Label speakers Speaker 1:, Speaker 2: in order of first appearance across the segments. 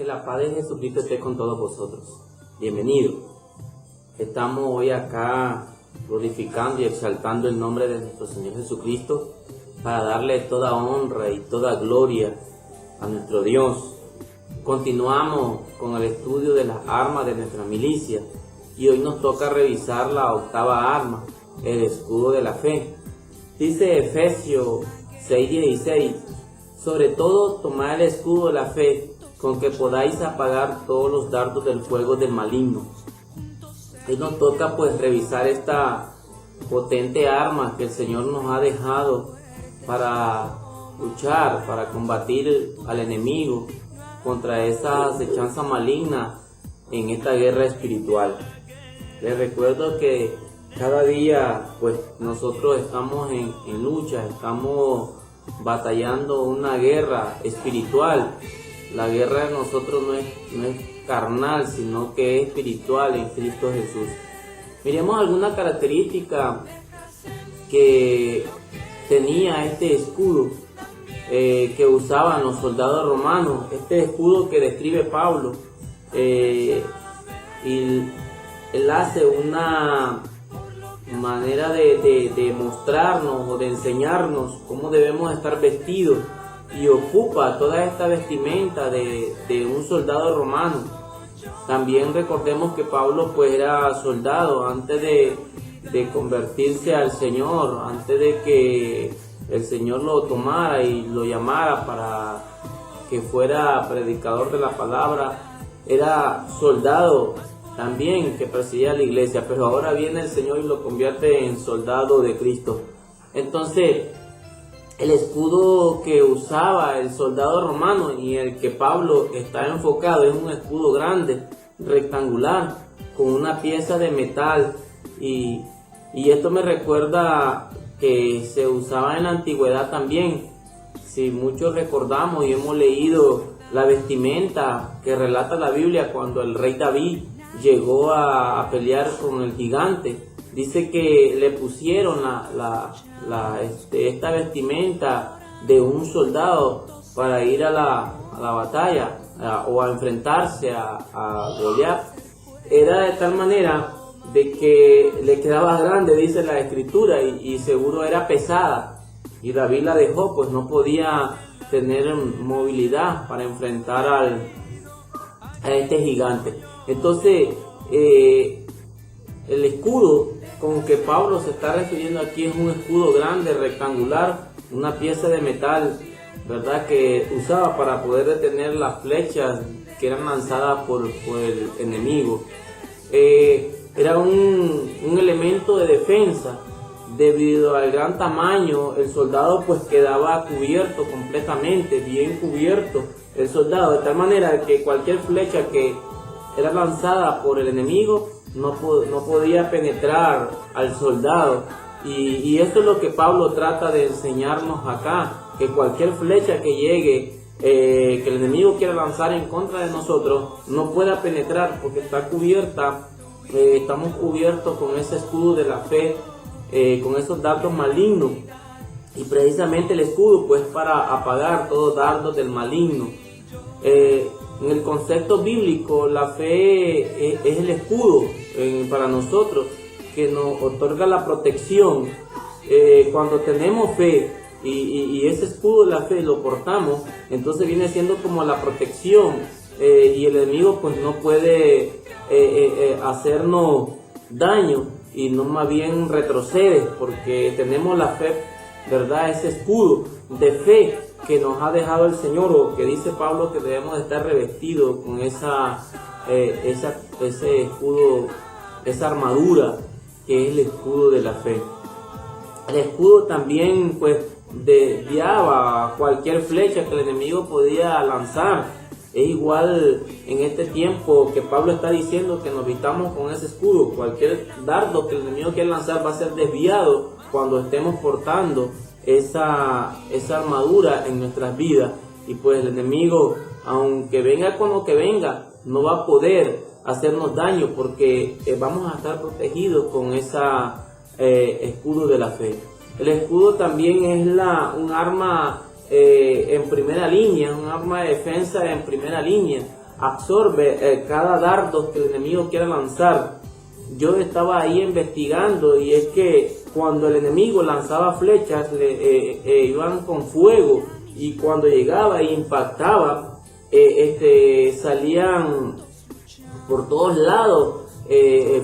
Speaker 1: Que la paz de Jesucristo esté con todos vosotros. Bienvenido. Estamos hoy acá glorificando y exaltando el nombre de nuestro Señor Jesucristo para darle toda honra y toda gloria a nuestro Dios. Continuamos con el estudio de las armas de nuestra milicia y hoy nos toca revisar la octava arma, el escudo de la fe. Dice Efesios 6:16, sobre todo tomad el escudo de la fe, con que podáis apagar todos los dardos del fuego del maligno. Hoy nos toca pues revisar esta potente arma que el Señor nos ha dejado para luchar, para combatir al enemigo contra esa acechanza maligna en esta guerra espiritual. Les recuerdo que cada día pues nosotros estamos en lucha, estamos batallando una guerra espiritual. La guerra de nosotros no es carnal, sino que es espiritual en Cristo Jesús. Miremos alguna característica que tenía este escudo que usaban los soldados romanos, este escudo que describe Pablo, y él hace una manera de mostrarnos o de enseñarnos cómo debemos estar vestidos y ocupa toda esta vestimenta de un soldado romano. También recordemos que Pablo pues era soldado antes de convertirse al Señor, antes de que el Señor lo tomara y lo llamara para que fuera predicador de la palabra. Era soldado también que presidía la iglesia, pero ahora viene el Señor y lo convierte en soldado de Cristo. Entonces, el escudo que usaba el soldado romano y el que Pablo está enfocado es un escudo grande, rectangular, con una pieza de metal, y esto me recuerda que se usaba en la antigüedad también. Si muchos recordamos y hemos leído la vestimenta que relata la Biblia cuando el rey David llegó a pelear con el gigante, dice que le pusieron esta vestimenta de un soldado para ir a la batalla o a enfrentarse a Goliat. Era de tal manera de que le quedaba grande, dice la escritura, y seguro era pesada, y David la dejó, pues no podía tener movilidad para enfrentar a este gigante. Entonces el escudo con que Pablo se está refiriendo aquí es un escudo grande, rectangular, una pieza de metal, ¿verdad?, que usaba para poder detener las flechas que eran lanzadas por el enemigo. Era un elemento de defensa. Debido al gran tamaño, el soldado pues quedaba cubierto completamente, bien cubierto el soldado, de tal manera que cualquier flecha que era lanzada por el enemigo no podía penetrar al soldado. Y esto es lo que Pablo trata de enseñarnos acá, que cualquier flecha que llegue, que el enemigo quiera lanzar en contra de nosotros, no pueda penetrar, porque está cubierta, estamos cubiertos con ese escudo de la fe, con esos dardos malignos. Y precisamente el escudo pues para apagar todos dardos del maligno. En el concepto bíblico, la fe es el escudo para nosotros que nos otorga la protección. Cuando tenemos fe y ese escudo de la fe lo portamos, entonces viene siendo como la protección, y el enemigo pues no puede hacernos daño, y no, más bien retrocede, porque tenemos la fe, ¿verdad?, ese escudo de fe que nos ha dejado el Señor, o que dice Pablo que debemos de estar revestidos con ese escudo, esa armadura que es el escudo de la fe. El escudo también pues desviaba cualquier flecha que el enemigo podía lanzar. Es igual en este tiempo que Pablo está diciendo que nos vistamos con ese escudo. Cualquier dardo que el enemigo quiera lanzar va a ser desviado cuando estemos portando esa armadura en nuestras vidas. Y pues el enemigo, aunque venga con lo que venga, no va a poder hacernos daño, porque vamos a estar protegidos con esa escudo de la fe. El escudo también es un arma en primera línea, un arma de defensa en primera línea. absorbe cada dardo que el enemigo quiera lanzar. Yo estaba ahí investigando y es que cuando el enemigo lanzaba flechas iban con fuego, y cuando llegaba e impactaba salían por todos lados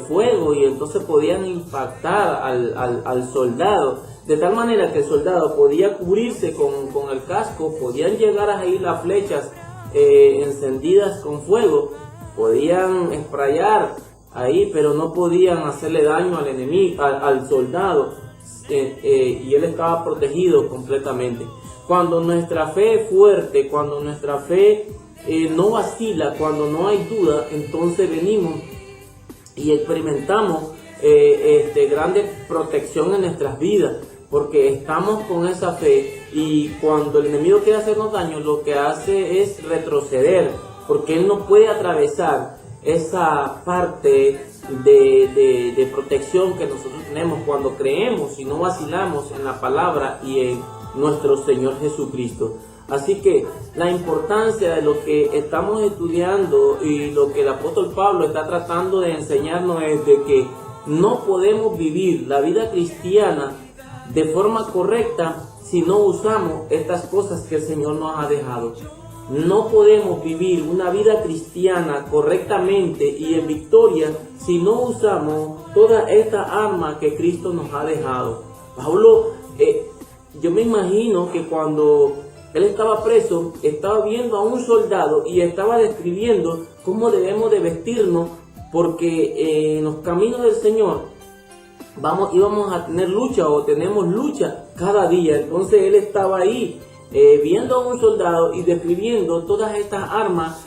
Speaker 1: fuego, y entonces podían impactar al soldado, de tal manera que el soldado podía cubrirse con el casco, podían llegar ahí las flechas encendidas con fuego, podían sprayar ahí, pero no podían hacerle daño al enemigo, al soldado, y él estaba protegido completamente. Cuando nuestra fe es fuerte, cuando nuestra fe no vacila, cuando no hay duda, entonces venimos y experimentamos grande protección en nuestras vidas, porque estamos con esa fe, y cuando el enemigo quiere hacernos daño, lo que hace es retroceder, porque él no puede atravesar esa parte de protección que nosotros tenemos cuando creemos y no vacilamos en la palabra y en nuestro Señor Jesucristo. Así que la importancia de lo que estamos estudiando y lo que el apóstol Pablo está tratando de enseñarnos es de que no podemos vivir la vida cristiana de forma correcta si no usamos estas cosas que el Señor nos ha dejado. No podemos vivir una vida cristiana correctamente y en victoria si no usamos toda esta arma que Cristo nos ha dejado. Pablo, yo me imagino que cuando él estaba preso, estaba viendo a un soldado y estaba describiendo cómo debemos de vestirnos, porque en los caminos del Señor íbamos a tener lucha, o tenemos lucha cada día. Entonces él estaba ahí viendo a un soldado y describiendo todas estas armas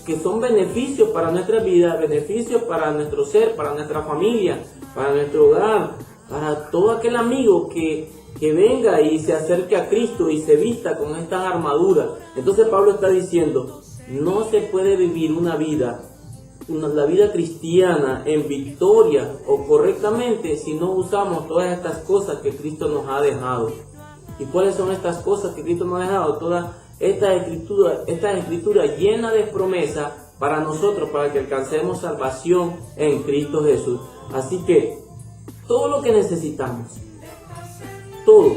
Speaker 1: que son beneficios para nuestra vida, beneficios para nuestro ser, para nuestra familia, para nuestro hogar, para todo aquel amigo que venga y se acerque a Cristo y se vista con estas armaduras. Entonces Pablo está diciendo, no se puede vivir la vida cristiana en victoria o correctamente si no usamos todas estas cosas que Cristo nos ha dejado. ¿Y cuáles son estas cosas que Cristo nos ha dejado? Todas estas escrituras llenas de promesas para nosotros, para que alcancemos salvación en Cristo Jesús. Así que todo lo que necesitamos, todo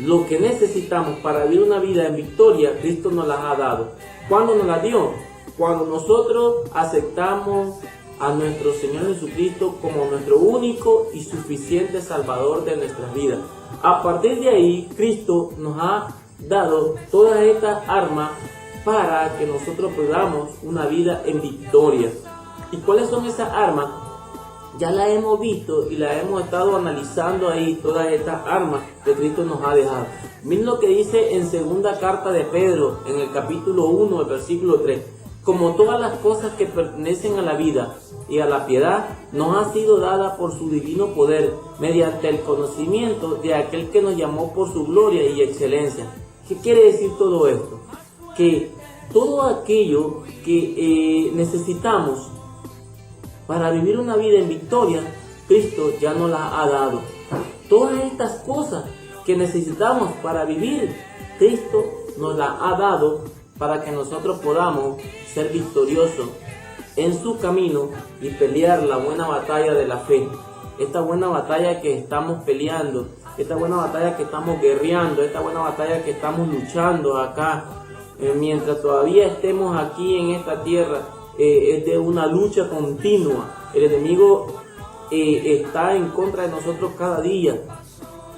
Speaker 1: lo que necesitamos para vivir una vida en victoria, Cristo nos las ha dado. ¿Cuándo nos las dio? Cuando nosotros aceptamos a nuestro Señor Jesucristo como nuestro único y suficiente Salvador de nuestras vidas. A partir de ahí, Cristo nos ha dado todas estas armas para que nosotros podamos una vida en victoria. ¿Y cuáles son esas armas? Ya las hemos visto y las hemos estado analizando ahí, todas estas armas que Cristo nos ha dejado. Miren lo que dice en segunda carta de Pedro, en el capítulo 1, el versículo 3. Como todas las cosas que pertenecen a la vida y a la piedad, nos ha sido dada por su divino poder, mediante el conocimiento de aquel que nos llamó por su gloria y excelencia. ¿Qué quiere decir todo esto? Que todo aquello que necesitamos para vivir una vida en victoria, Cristo ya nos la ha dado. Todas estas cosas que necesitamos para vivir, Cristo nos la ha dado para que nosotros podamos ser victoriosos en su camino y pelear la buena batalla de la fe. Esta buena batalla que estamos peleando, esta buena batalla que estamos guerreando, esta buena batalla que estamos luchando acá, mientras todavía estemos aquí en esta tierra, es de una lucha continua. El enemigo está en contra de nosotros cada día.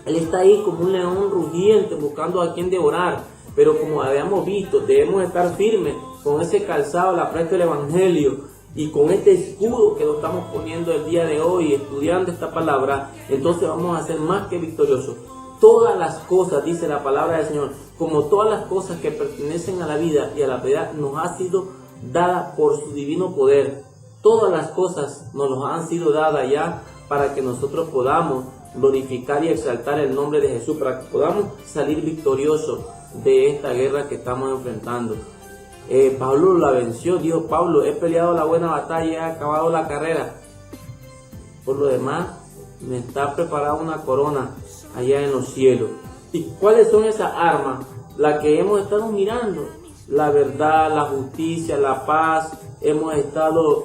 Speaker 1: Él está ahí como un león rugiente buscando a quien devorar. Pero como habíamos visto, debemos estar firmes con ese calzado, la presta del Evangelio, y con este escudo que lo estamos poniendo el día de hoy, estudiando esta palabra. Entonces vamos a ser más que victoriosos. Todas las cosas, dice la palabra del Señor, como todas las cosas que pertenecen a la vida y a la piedad, nos ha sido dada por su divino poder. Todas las cosas nos han sido dadas ya para que nosotros podamos glorificar y exaltar el nombre de Jesús, para que podamos salir victoriosos de esta guerra que estamos enfrentando. Pablo la venció, dijo Pablo, he peleado la buena batalla, he acabado la carrera. Por lo demás, me está preparada una corona allá en los cielos. ¿Y cuáles son esas armas? Las que hemos estado mirando. la verdad, la justicia, la paz.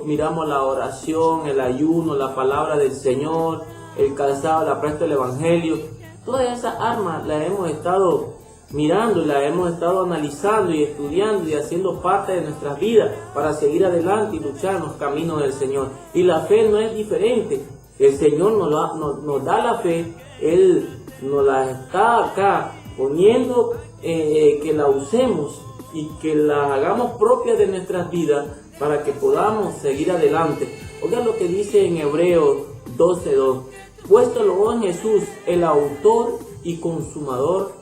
Speaker 1: Miramos la oración, el ayuno, la palabra del Señor, el calzado, la presta del Evangelio. Todas esas armas las hemos estado mirando, las hemos estado analizando y estudiando y haciendo parte de nuestras vidas para seguir adelante y luchar en los caminos del Señor. Y la fe no es diferente. El Señor nos da la fe, Él nos la está acá poniendo, que la usemos y que la hagamos propia de nuestras vidas para que podamos seguir adelante. Oigan lo que dice en Hebreos 12:2. Puesto luego en Jesús, el autor y consumador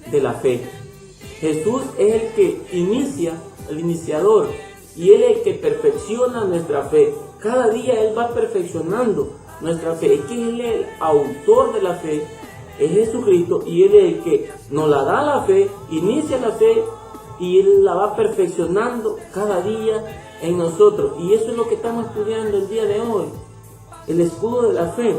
Speaker 1: de la fe. Jesús es el que inicia, el iniciador, y Él es el que perfecciona nuestra fe. Cada día Él va perfeccionando nuestra fe. Es que Él es el autor de la fe, es Jesucristo, y Él es el que nos la da la fe, inicia la fe, y Él la va perfeccionando cada día en nosotros. Y eso es lo que estamos estudiando el día de hoy, el escudo de la fe.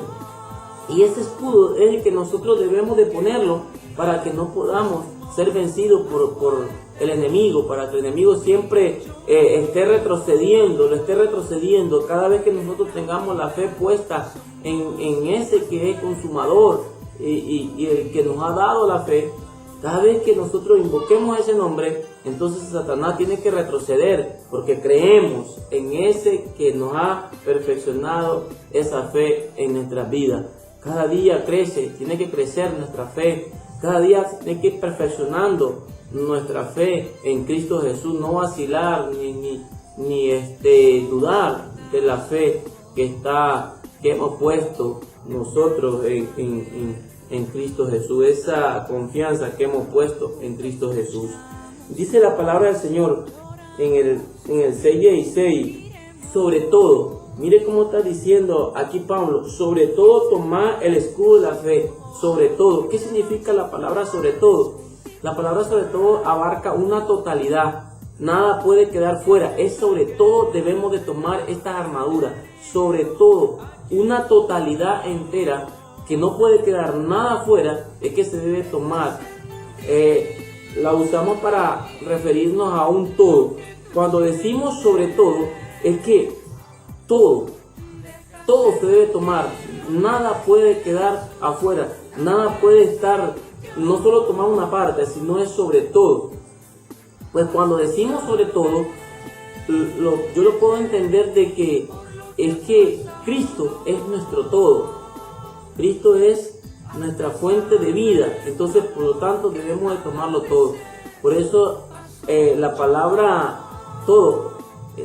Speaker 1: Y ese escudo es el que nosotros debemos de ponerlo para que no podamos ser vencidos por el enemigo, para que el enemigo siempre esté retrocediendo cada vez que nosotros tengamos la fe puesta en ese que es consumador y el que nos ha dado la fe. Cada vez que nosotros invoquemos ese nombre, entonces Satanás tiene que retroceder, porque creemos en ese que nos ha perfeccionado esa fe en nuestras vidas. Cada día crece, tiene que crecer nuestra fe. Cada día tiene que ir perfeccionando nuestra fe en Cristo Jesús. No vacilar ni dudar de la fe que hemos puesto nosotros en Cristo Jesús. Esa confianza que hemos puesto en Cristo Jesús. Dice la palabra del Señor en el 6:16. Sobre todo, mire cómo está diciendo aquí Pablo, sobre todo tomad el escudo de la fe. Sobre todo, ¿qué significa la palabra sobre todo? La palabra sobre todo abarca una totalidad, nada puede quedar fuera. Es sobre todo debemos de tomar esta armadura, sobre todo, una totalidad entera, que no puede quedar nada fuera, es que se debe tomar. La usamos para referirnos a un todo. Cuando decimos sobre todo, es que todo se debe tomar, nada puede quedar afuera, nada puede estar, no solo tomar una parte, sino es sobre todo. Pues cuando decimos sobre todo, yo lo puedo entender de que es que Cristo es nuestro todo, Cristo es nuestra fuente de vida, entonces por lo tanto debemos de tomarlo todo. Por eso la palabra todo,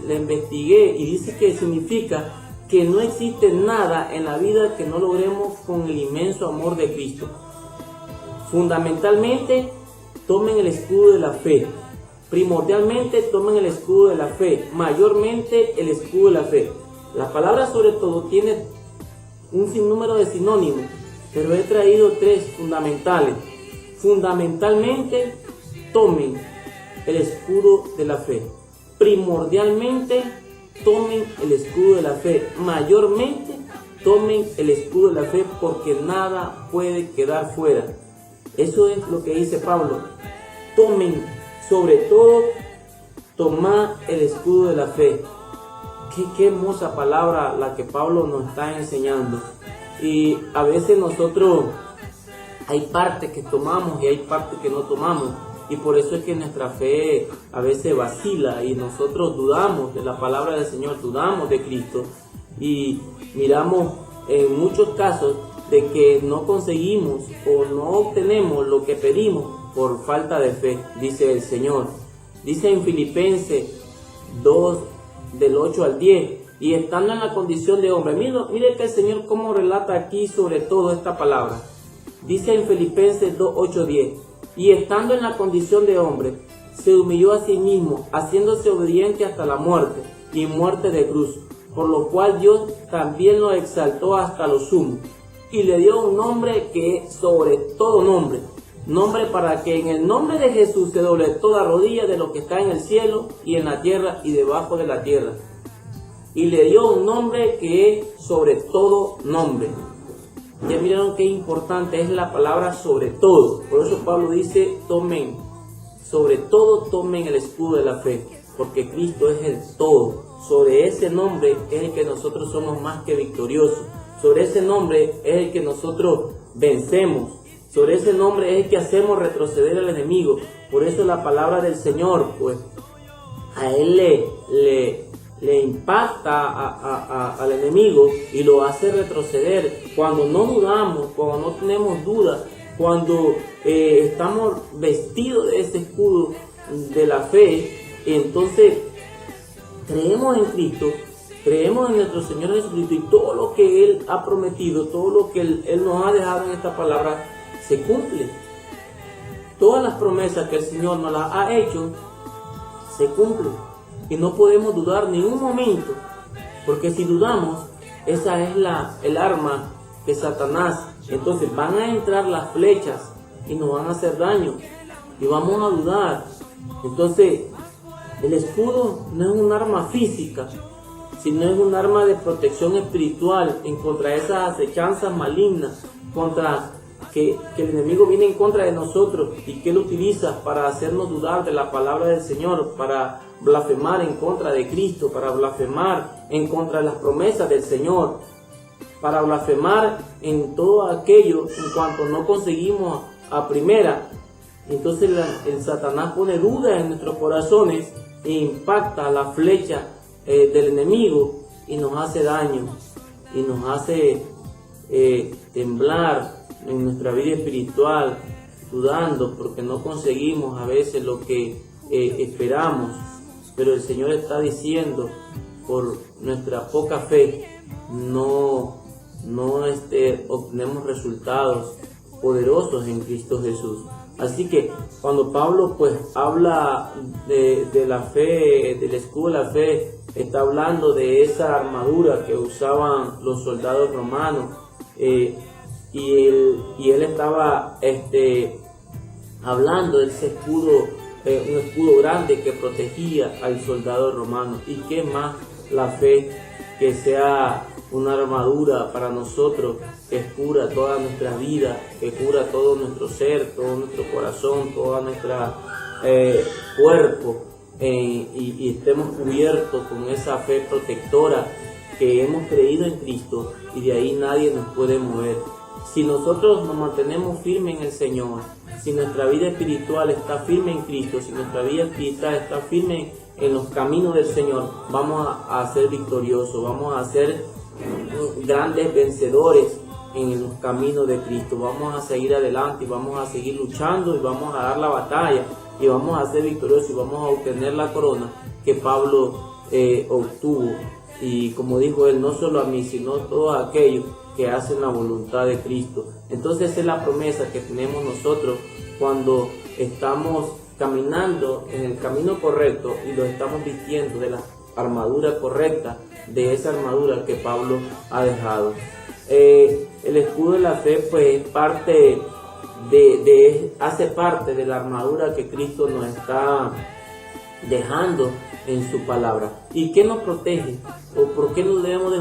Speaker 1: la investigué y dice que significa que no existe nada en la vida que no logremos con el inmenso amor de Cristo. Fundamentalmente, tomen el escudo de la fe. Primordialmente, tomen el escudo de la fe. Mayormente, el escudo de la fe. La palabra sobre todo tiene un sinnúmero de sinónimos, pero he traído 3 fundamentales. Fundamentalmente, tomen el escudo de la fe. Primordialmente, tomen el escudo de la fe. Mayormente, tomen el escudo de la fe, porque nada puede quedar fuera. Eso es lo que dice Pablo. Tomen, sobre todo, tomad el escudo de la fe. Qué hermosa palabra la que Pablo nos está enseñando. Y a veces nosotros hay partes que tomamos y hay partes que no tomamos. Y por eso es que nuestra fe a veces vacila y nosotros dudamos de la palabra del Señor, dudamos de Cristo. Y miramos en muchos casos de que no conseguimos o no obtenemos lo que pedimos por falta de fe, dice el Señor. Dice en Filipenses 2, del 8 al 10, y estando en la condición de hombre. Mire que el Señor cómo relata aquí sobre todo esta palabra. Dice en Filipenses 2, 8, 10. Y estando en la condición de hombre, se humilló a sí mismo, haciéndose obediente hasta la muerte, y muerte de cruz, por lo cual Dios también lo exaltó hasta lo sumo, y le dio un nombre que es sobre todo nombre, nombre para que en el nombre de Jesús se doble toda rodilla de lo que está en el cielo y en la tierra y debajo de la tierra. Y le dio un nombre que es sobre todo nombre. Ya miraron qué importante es la palabra sobre todo. Por eso Pablo dice, tomen sobre todo tomen el escudo de la fe, porque Cristo es el todo. Sobre ese nombre es el que nosotros somos más que victoriosos. Sobre ese nombre es el que nosotros vencemos. Sobre ese nombre es el que hacemos retroceder al enemigo. Por eso la palabra del Señor, pues, a él le impacta al enemigo y lo hace retroceder. Cuando no dudamos, cuando no tenemos dudas, cuando estamos vestidos de ese escudo de la fe, entonces creemos en Cristo, creemos en nuestro Señor Jesucristo, y todo lo que Él ha prometido, todo lo que Él nos ha dejado en esta palabra, se cumple. Todas las promesas que el Señor nos las ha hecho, se cumplen. Y no podemos dudar ni un momento, porque si dudamos, esa es el arma de Satanás. Entonces van a entrar las flechas y nos van a hacer daño, y vamos a dudar. Entonces, el escudo no es un arma física, sino es un arma de protección espiritual en contra de esas acechanzas malignas, contra que el enemigo viene en contra de nosotros y que él utiliza para hacernos dudar de la palabra del Señor, para blasfemar en contra de Cristo, para blasfemar en contra de las promesas del Señor, para blasfemar en todo aquello en cuanto no conseguimos a primera. Entonces el Satanás pone duda en nuestros corazones e impacta la flecha del enemigo y nos hace daño y nos hace temblar en nuestra vida espiritual, dudando porque no conseguimos a veces lo que esperamos. Pero el Señor está diciendo, por nuestra poca fe no obtenemos resultados poderosos en Cristo Jesús. Así que cuando Pablo pues habla de la fe, del escudo de la fe, está hablando de esa armadura que usaban los soldados romanos, y él estaba hablando de ese escudo, un escudo grande que protegía al soldado romano. Y qué más la fe, que sea una armadura para nosotros, que cura toda nuestra vida, que cura todo nuestro ser, todo nuestro corazón, todo nuestro cuerpo, y estemos cubiertos con esa fe protectora que hemos creído en Cristo, y de ahí nadie nos puede mover. Si nosotros nos mantenemos firmes en el Señor, si nuestra vida espiritual está firme en Cristo, si nuestra vida espiritual está firme en los caminos del Señor, vamos a ser victoriosos, vamos a ser grandes vencedores en los caminos de Cristo. Vamos a seguir adelante y vamos a seguir luchando y vamos a dar la batalla y vamos a ser victoriosos y vamos a obtener la corona que Pablo obtuvo. Y como dijo él, no solo a mí, sino a todos aquellos que hacen la voluntad de Cristo. Entonces esa es la promesa que tenemos nosotros cuando estamos caminando en el camino correcto y lo estamos vistiendo de la armadura correcta, de esa armadura que Pablo ha dejado. El escudo de la fe pues parte hace parte de la armadura que Cristo nos está dejando en su palabra. ¿Y qué nos protege? ¿O por qué no debemos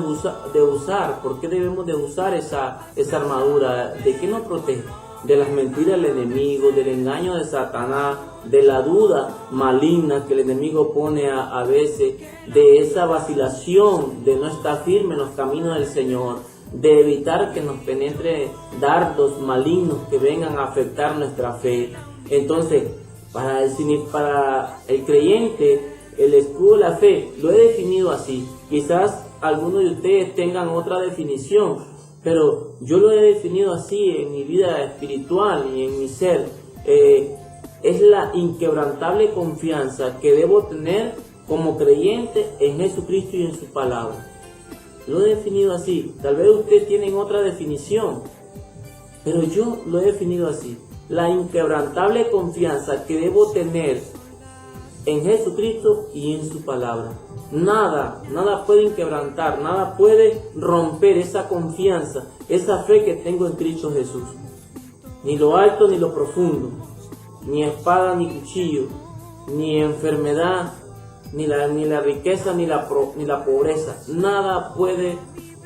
Speaker 1: de usar? ¿Por qué debemos de usar esa armadura? ¿De qué nos protege? De las mentiras del enemigo, del engaño de Satanás, de la duda maligna que el enemigo pone a veces, de esa vacilación, de no estar firme en los caminos del Señor, de evitar que nos penetre dardos malignos que vengan a afectar nuestra fe. Entonces, para el creyente, el escudo de la fe lo he definido así. Quizás algunos de ustedes tengan otra definición, pero yo lo he definido así en mi vida espiritual y en mi ser. Es la inquebrantable confianza que debo tener como creyente en Jesucristo y en su palabra. Lo he definido así. Tal vez ustedes tienen otra definición, pero yo lo he definido así. La inquebrantable confianza que debo tener en Jesucristo y en su palabra. Nada puede inquebrantar, nada puede romper esa confianza, esa fe que tengo en Cristo Jesús. Ni lo alto ni lo profundo, ni espada ni cuchillo, ni enfermedad, ni la riqueza ni la pobreza. Nada puede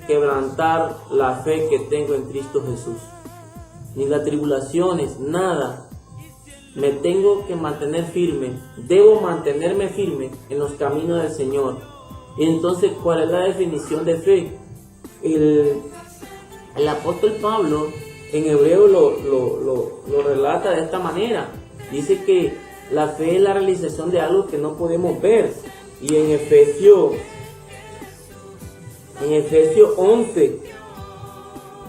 Speaker 1: quebrantar la fe que tengo en Cristo Jesús. Ni las tribulaciones, nada. me tengo que mantener firme, debo mantenerme firme en los caminos del Señor. Y entonces, ¿cuál es la definición de fe? El apóstol Pablo en Hebreo lo relata de esta manera. Dice que la fe es la realización de algo que no podemos ver. Y en Efesios 11,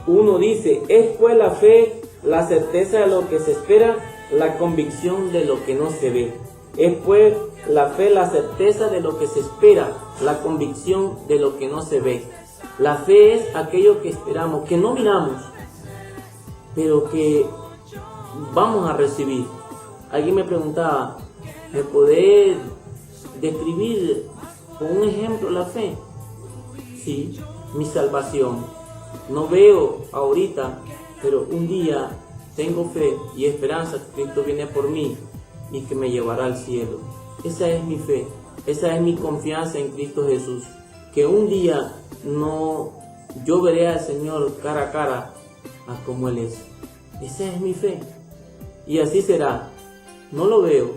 Speaker 1: 1 dice, es pues la fe la certeza de lo que se espera, la convicción de lo que no se ve. Es pues la fe la certeza de lo que se espera, la convicción de lo que no se ve. La fe es aquello que esperamos, que no miramos, pero que vamos a recibir. Alguien me preguntaba, ¿me podés describir con un ejemplo la fe? Sí, mi salvación. No veo ahorita, pero un día tengo fe y esperanza que Cristo viene por mí y que me llevará al cielo. Esa es mi fe, esa es mi confianza en Cristo Jesús. Que un día yo veré al Señor cara a cara a como Él es. Esa es mi fe. Y así será. No lo veo,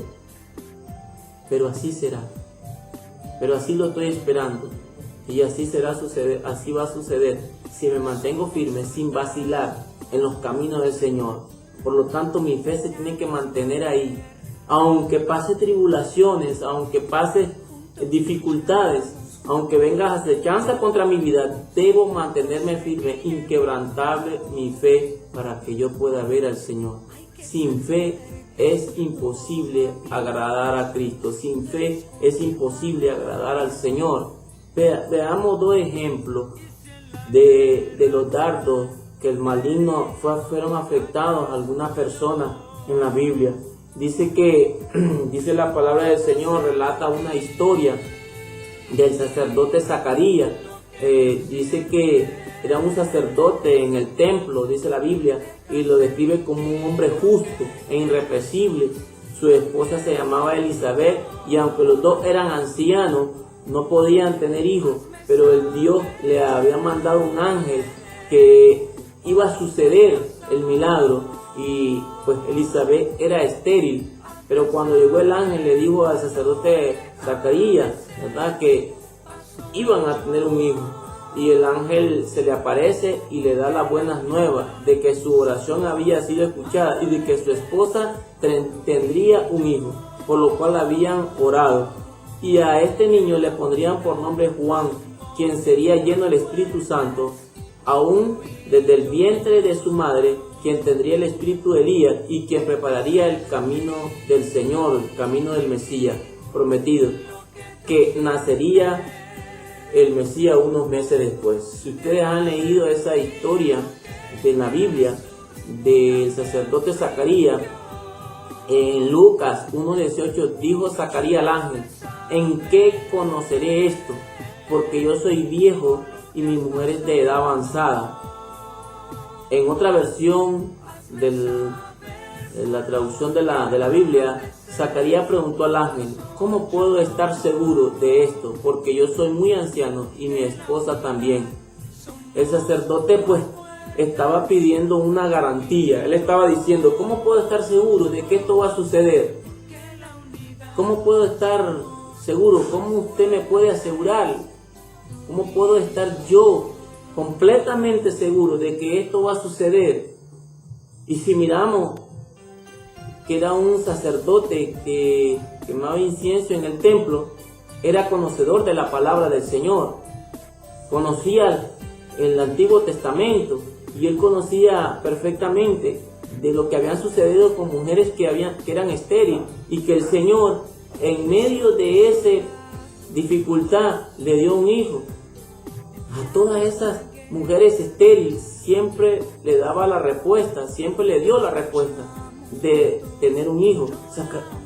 Speaker 1: pero así será. Pero así lo estoy esperando. Y así así va a suceder si me mantengo firme, sin vacilar en los caminos del Señor. Por lo tanto, mi fe se tiene que mantener ahí. Aunque pase tribulaciones, aunque pase dificultades, aunque venga acechanza contra mi vida, debo mantenerme firme, inquebrantable mi fe para que yo pueda ver al Señor. Sin fe es imposible agradar a Cristo. Sin fe es imposible agradar al Señor. Veamos dos ejemplos de los dardos que el maligno fueron afectados a algunas personas en la Biblia. Dice la palabra del Señor, relata una historia del sacerdote Zacarías. Dice que era un sacerdote en el templo, dice la Biblia, y lo describe como un hombre justo e irrepresible. Su esposa se llamaba Elizabeth, y aunque los dos eran ancianos, no podían tener hijos, pero el Dios le había mandado un ángel que iba a suceder el milagro, y pues Elizabeth era estéril. Pero cuando llegó el ángel le dijo al sacerdote Zacarías, ¿verdad?, que iban a tener un hijo. Y el ángel se le aparece y le da las buenas nuevas de que su oración había sido escuchada y de que su esposa tendría un hijo, por lo cual habían orado. Y a este niño le pondrían por nombre Juan, quien sería lleno del Espíritu Santo, aún desde el vientre de su madre, quien tendría el espíritu de Elías y quien prepararía el camino del Señor, el camino del Mesías prometido, que nacería el Mesías unos meses después. Si ustedes han leído esa historia de la Biblia del sacerdote Zacarías, en Lucas 1:18 dijo Zacarías al ángel, ¿en qué conoceré esto? Porque yo soy viejo y mi mujer es de edad avanzada. En otra versión de la traducción de la Biblia, Zacarías preguntó al ángel, ¿cómo puedo estar seguro de esto? Porque yo soy muy anciano y mi esposa también. El sacerdote pues estaba pidiendo una garantía. Él estaba diciendo, ¿cómo puedo estar seguro de que esto va a suceder? ¿Cómo puedo estar seguro? ¿Cómo usted me puede asegurar? ¿Cómo puedo estar yo completamente seguro de que esto va a suceder? Y si miramos que era un sacerdote que quemaba incienso en el templo, era conocedor de la palabra del Señor, conocía el Antiguo Testamento y él conocía perfectamente de lo que habían sucedido con mujeres que eran estériles, y que el Señor en medio de esa dificultad le dio un hijo. A todas esas mujeres estériles siempre le daba la respuesta, siempre le dio la respuesta de tener un hijo.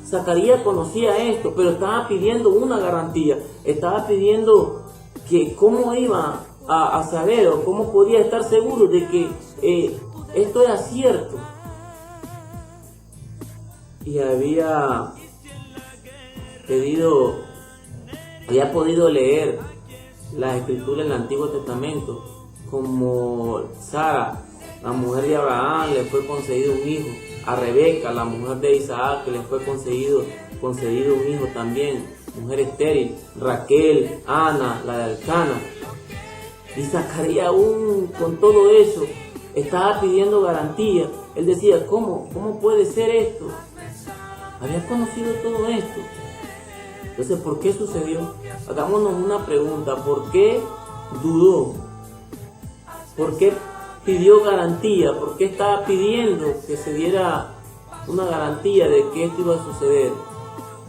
Speaker 1: Zacarías conocía esto, pero estaba pidiendo una garantía, estaba pidiendo que cómo iba a saber o cómo podía estar seguro de que esto era cierto. Y había podido leer las escrituras del Antiguo Testamento, como Sara, la mujer de Abraham, le fue concedido un hijo. a Rebeca, la mujer de Isaac, que le fue concedido un hijo también, mujer estéril, Raquel, Ana, la de Elcana. Y Zacarías aún con todo eso estaba pidiendo garantía. Él decía, ¿cómo puede ser esto? Había conocido todo esto. Entonces, ¿por qué sucedió? Hagámonos una pregunta, ¿por qué dudó? ¿Por qué pidió garantía? ¿Por qué estaba pidiendo que se diera una garantía de que esto iba a suceder?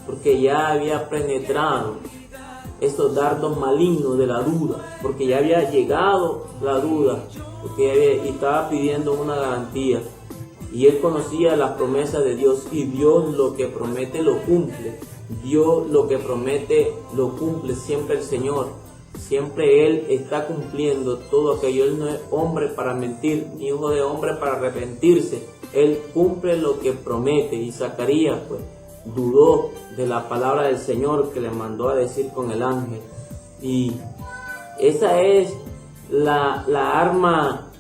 Speaker 1: Porque ya había penetrado esos dardos malignos de la duda, porque ya había llegado la duda, y estaba pidiendo una garantía. Y él conocía las promesas de Dios, y Dios lo que promete lo cumple. Dios lo que promete lo cumple siempre el Señor. Siempre Él está cumpliendo todo aquello. Él no es hombre para mentir, ni hijo de hombre para arrepentirse. Él cumple lo que promete. Y Zacarías pues dudó de la palabra del Señor que le mandó a decir con el ángel. Y esa es la arma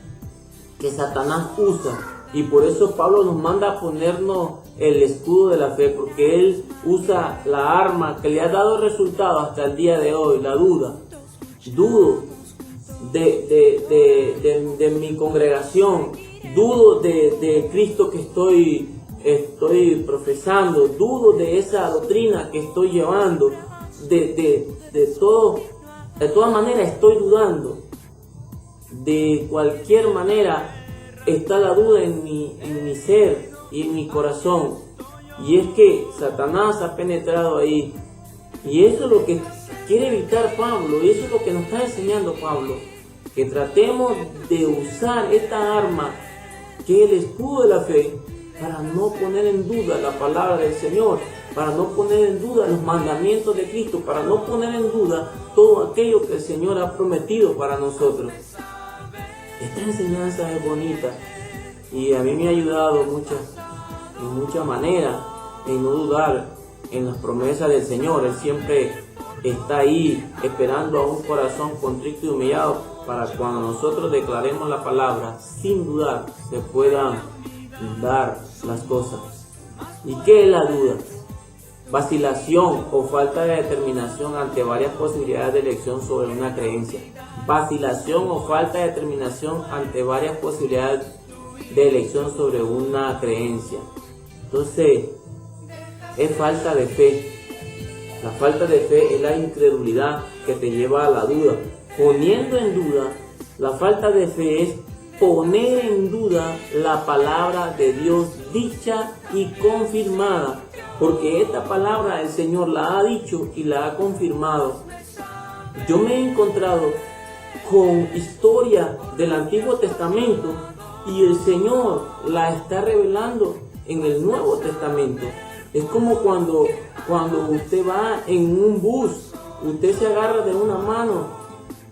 Speaker 1: que Satanás usa. Y por eso Pablo nos manda a ponernos el escudo de la fe, porque él usa la arma que le ha dado resultado hasta el día de hoy, la duda. Dudo de mi congregación, dudo de Cristo que estoy profesando, dudo de esa doctrina que estoy llevando, de todas maneras estoy dudando. De cualquier manera está la duda en mi ser y en mi corazón. Y es que Satanás ha penetrado ahí. Y eso es lo que quiere evitar Pablo. Y eso es lo que nos está enseñando Pablo. Que tratemos de usar esta arma, que es el escudo de la fe, para no poner en duda la palabra del Señor, para no poner en duda los mandamientos de Cristo, para no poner en duda todo aquello que el Señor ha prometido para nosotros. Esta enseñanza es bonita y a mí me ha ayudado en muchas maneras en no dudar en las promesas del Señor. Él siempre está ahí esperando a un corazón contrito y humillado para cuando nosotros declaremos la palabra sin dudar se puedan dar las cosas. ¿Y qué es la duda? Vacilación o falta de determinación ante varias posibilidades de elección sobre una creencia. Vacilación o falta de determinación ante varias posibilidades de elección sobre una creencia. Entonces, es falta de fe. La falta de fe es la incredulidad que te lleva a la duda. Poniendo en duda, la falta de fe es poner en duda la palabra de Dios dicha y confirmada. Porque esta palabra el Señor la ha dicho y la ha confirmado. Yo me he encontrado con historia del Antiguo Testamento y el Señor la está revelando en el Nuevo Testamento. Es como cuando usted va en un bus, usted se agarra de una mano,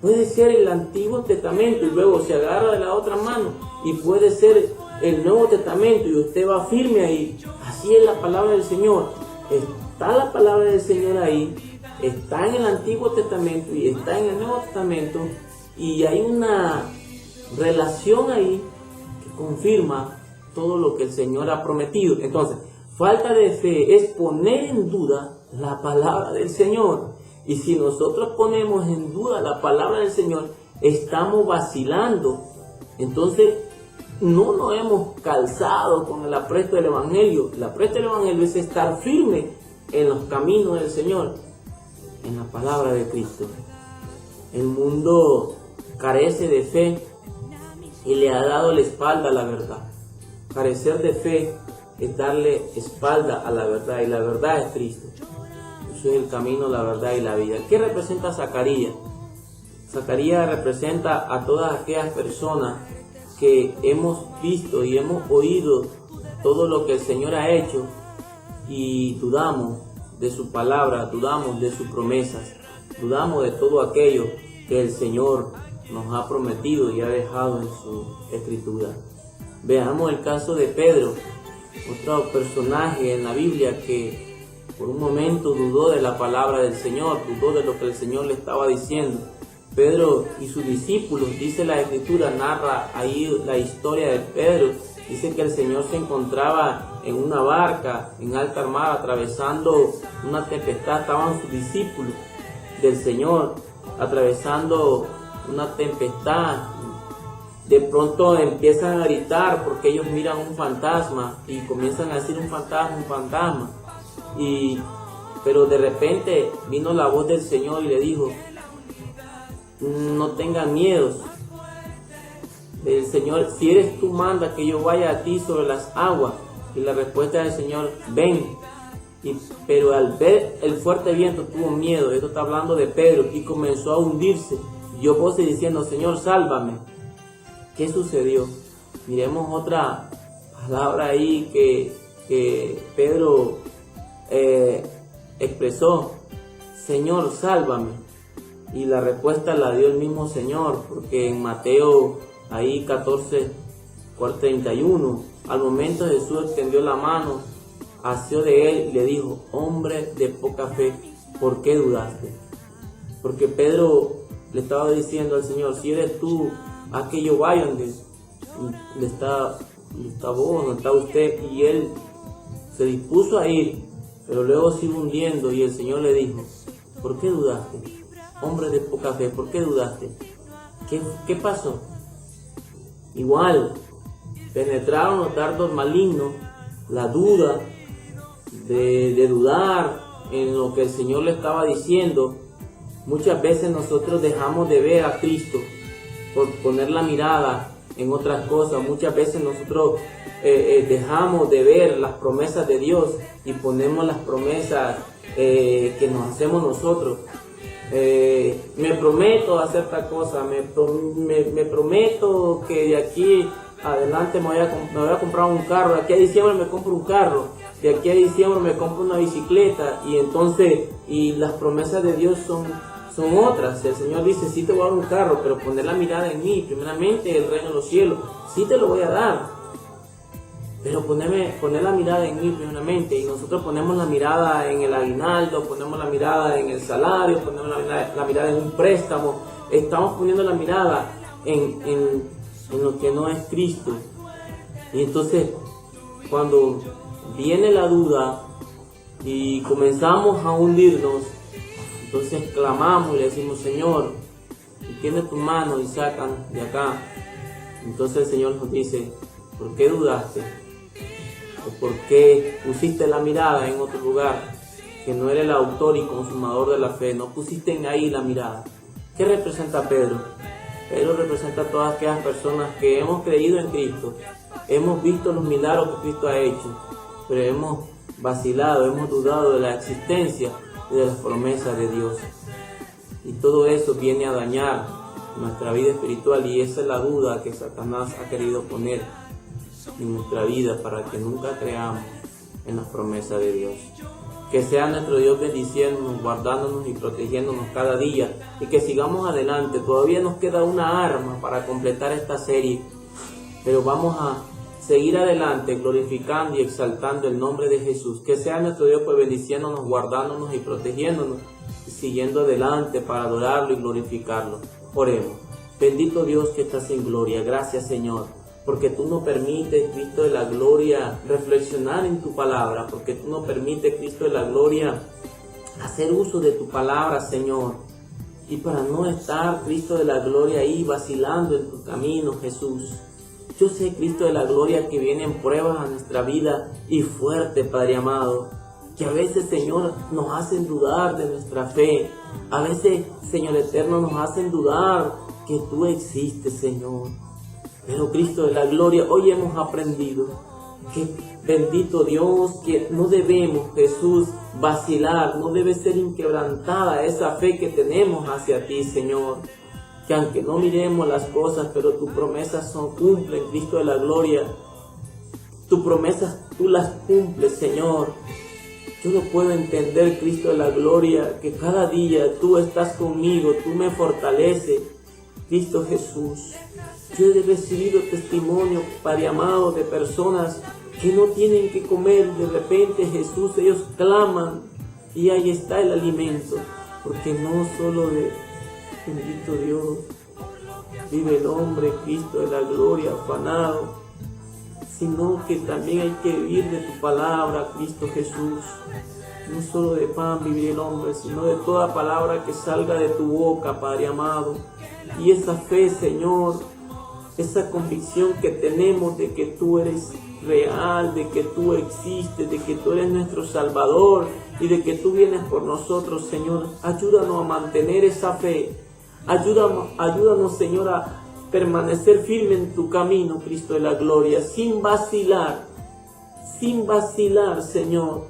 Speaker 1: puede ser el Antiguo Testamento y luego se agarra de la otra mano y puede ser el Nuevo Testamento y usted va firme ahí. Así es la palabra del Señor. Está la palabra del Señor ahí, está en el Antiguo Testamento y está en el Nuevo Testamento, y hay una relación ahí que confirma todo lo que el Señor ha prometido. Entonces, falta de fe es poner en duda la palabra del Señor. Y si nosotros ponemos en duda la palabra del Señor, estamos vacilando. Entonces, no nos hemos calzado con el apresto del Evangelio. El apresto del Evangelio es estar firme en los caminos del Señor, en la palabra de Cristo. El mundo carece de fe y le ha dado la espalda a la verdad. Carecer de fe es darle espalda a la verdad, y la verdad es Cristo. Yo soy el camino, la verdad y la vida. ¿Qué representa Zacarías? Zacarías representa a todas aquellas personas que hemos visto y hemos oído todo lo que el Señor ha hecho y dudamos de su palabra, dudamos de sus promesas, dudamos de todo aquello que el Señor nos ha prometido y ha dejado en su escritura. Veamos el caso de Pedro, otro personaje en la Biblia que por un momento dudó de la palabra del Señor, dudó de lo que el Señor le estaba diciendo. Pedro y sus discípulos, dice la Escritura, narra ahí la historia de Pedro. Dice que el Señor se encontraba en una barca en alta mar atravesando una tempestad. Estaban sus discípulos del Señor atravesando una tempestad. De pronto empiezan a gritar porque ellos miran un fantasma y comienzan a decir un fantasma. Pero de repente vino la voz del Señor y le dijo: no tengan miedo. El Señor, si eres tú, manda que yo vaya a ti sobre las aguas. Y la respuesta del Señor: ven. Pero al ver el fuerte viento tuvo miedo. Esto está hablando de Pedro, y comenzó a hundirse. Dio voces diciendo: Señor, sálvame. ¿Qué sucedió? Miremos otra palabra ahí que Pedro expresó: Señor, sálvame. Y la respuesta la dio el mismo Señor, porque en Mateo ahí 14:31, al momento Jesús extendió la mano, asió de él y le dijo: hombre de poca fe, ¿por qué dudaste? Porque Pedro le estaba diciendo al Señor: si eres tú, haz que yo vaya donde está vos, donde está usted. Y él se dispuso a ir, pero luego se iba hundiendo, y el Señor le dijo: ¿por qué dudaste? Hombre de poca fe, ¿por qué dudaste? ¿Qué pasó? Igual, penetraron los dardos malignos, la duda de dudar en lo que el Señor le estaba diciendo. Muchas veces nosotros dejamos de ver a Cristo por poner la mirada en otras cosas. Muchas veces nosotros dejamos de ver las promesas de Dios y ponemos las promesas que nos hacemos nosotros. Me prometo hacer tal cosa, me prometo que de aquí adelante me voy a comprar un carro, de aquí a diciembre me compro un carro, de aquí a diciembre me compro una bicicleta. Y entonces, y las promesas de Dios son otras. El Señor dice: sí te voy a dar un carro, pero poner la mirada en mí, primeramente el reino de los cielos. Sí te lo voy a dar, pero poner la mirada en mí primeramente. Y nosotros ponemos la mirada en el aguinaldo, ponemos la mirada en el salario, ponemos la mirada en un préstamo. Estamos poniendo la mirada en lo que no es Cristo. Y entonces, cuando viene la duda y comenzamos a hundirnos, entonces clamamos y le decimos: Señor, extiende tu mano y sacan de acá. Entonces el Señor nos dice: ¿por qué dudaste? ¿O por qué pusiste la mirada en otro lugar que no era el autor y consumador de la fe? No pusiste en ahí la mirada. ¿Qué representa Pedro? Pedro representa a todas aquellas personas que hemos creído en Cristo, hemos visto los milagros que Cristo ha hecho, pero hemos vacilado, hemos dudado de la existencia y de las promesas de Dios. Y todo eso viene a dañar nuestra vida espiritual, y esa es la duda que Satanás ha querido poner en nuestra vida para que nunca creamos en las promesas de Dios. Que sea nuestro Dios bendiciéndonos, guardándonos y protegiéndonos cada día, y que sigamos adelante. Todavía nos queda una arma para completar esta serie, pero vamos a seguir adelante glorificando y exaltando el nombre de Jesús. Que sea nuestro Dios pues bendiciéndonos, guardándonos y protegiéndonos, y siguiendo adelante para adorarlo y glorificarlo. Oremos. Bendito Dios que estás en gloria. Gracias, Señor, porque tú nos permites, Cristo de la gloria, reflexionar en tu palabra, porque tú nos permites, Cristo de la gloria, hacer uso de tu palabra, Señor. Y para no estar, Cristo de la gloria, ahí vacilando en tu camino, Jesús. Yo sé, Cristo de la gloria, que vienen pruebas a nuestra vida y fuerte, Padre amado, que a veces, Señor, nos hacen dudar de nuestra fe. A veces, Señor eterno, nos hacen dudar que tú existes, Señor. Pero Cristo de la gloria, hoy hemos aprendido que, bendito Dios, que no debemos, Jesús, vacilar, no debe ser inquebrantada esa fe que tenemos hacia ti, Señor. Que aunque no miremos las cosas, pero tus promesas cumplen, Cristo de la gloria. Tus promesas tú las cumples, Señor. Yo lo puedo entender, Cristo de la gloria, que cada día tú estás conmigo, tú me fortaleces, Cristo Jesús. Yo he recibido testimonio, Padre amado, de personas que no tienen que comer. De repente, Jesús, ellos claman y ahí está el alimento. Porque no solo Bendito Dios, vive el hombre, Cristo de la gloria, afanado, sino que también hay que vivir de tu palabra, Cristo Jesús. No solo de pan vivir el hombre, sino de toda palabra que salga de tu boca, Padre amado. Y esa fe, Señor, esa convicción que tenemos de que tú eres real, de que tú existes, de que tú eres nuestro Salvador y de que tú vienes por nosotros, Señor. Ayúdanos a mantener esa fe. Ayúdanos, Señor, a permanecer firme en tu camino, Cristo de la gloria, sin vacilar, Señor,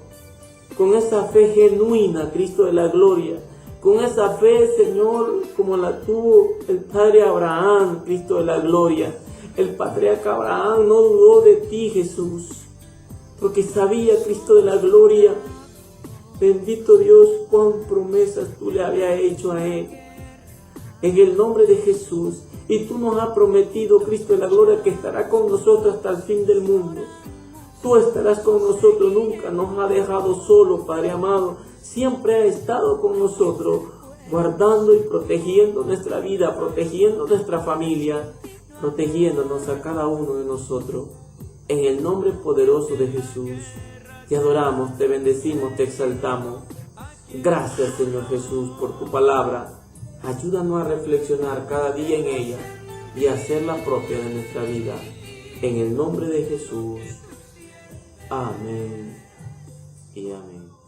Speaker 1: con esa fe genuina, Cristo de la gloria, con esa fe, Señor, como la tuvo el Padre Abraham, Cristo de la gloria. El patriarca Abraham no dudó de ti, Jesús, porque sabía, Cristo de la gloria, bendito Dios, cuán promesas tú le habías hecho a él. En el nombre de Jesús, y tú nos has prometido, Cristo de la gloria, que estará con nosotros hasta el fin del mundo. Tú estarás con nosotros, nunca nos has dejado solo, Padre amado. Siempre has estado con nosotros, guardando y protegiendo nuestra vida, protegiendo nuestra familia, protegiéndonos a cada uno de nosotros. En el nombre poderoso de Jesús, te adoramos, te bendecimos, te exaltamos. Gracias, Señor Jesús, por tu palabra. Ayúdanos a reflexionar cada día en ella y a hacerla propia de nuestra vida. En el nombre de Jesús. Amén y amén.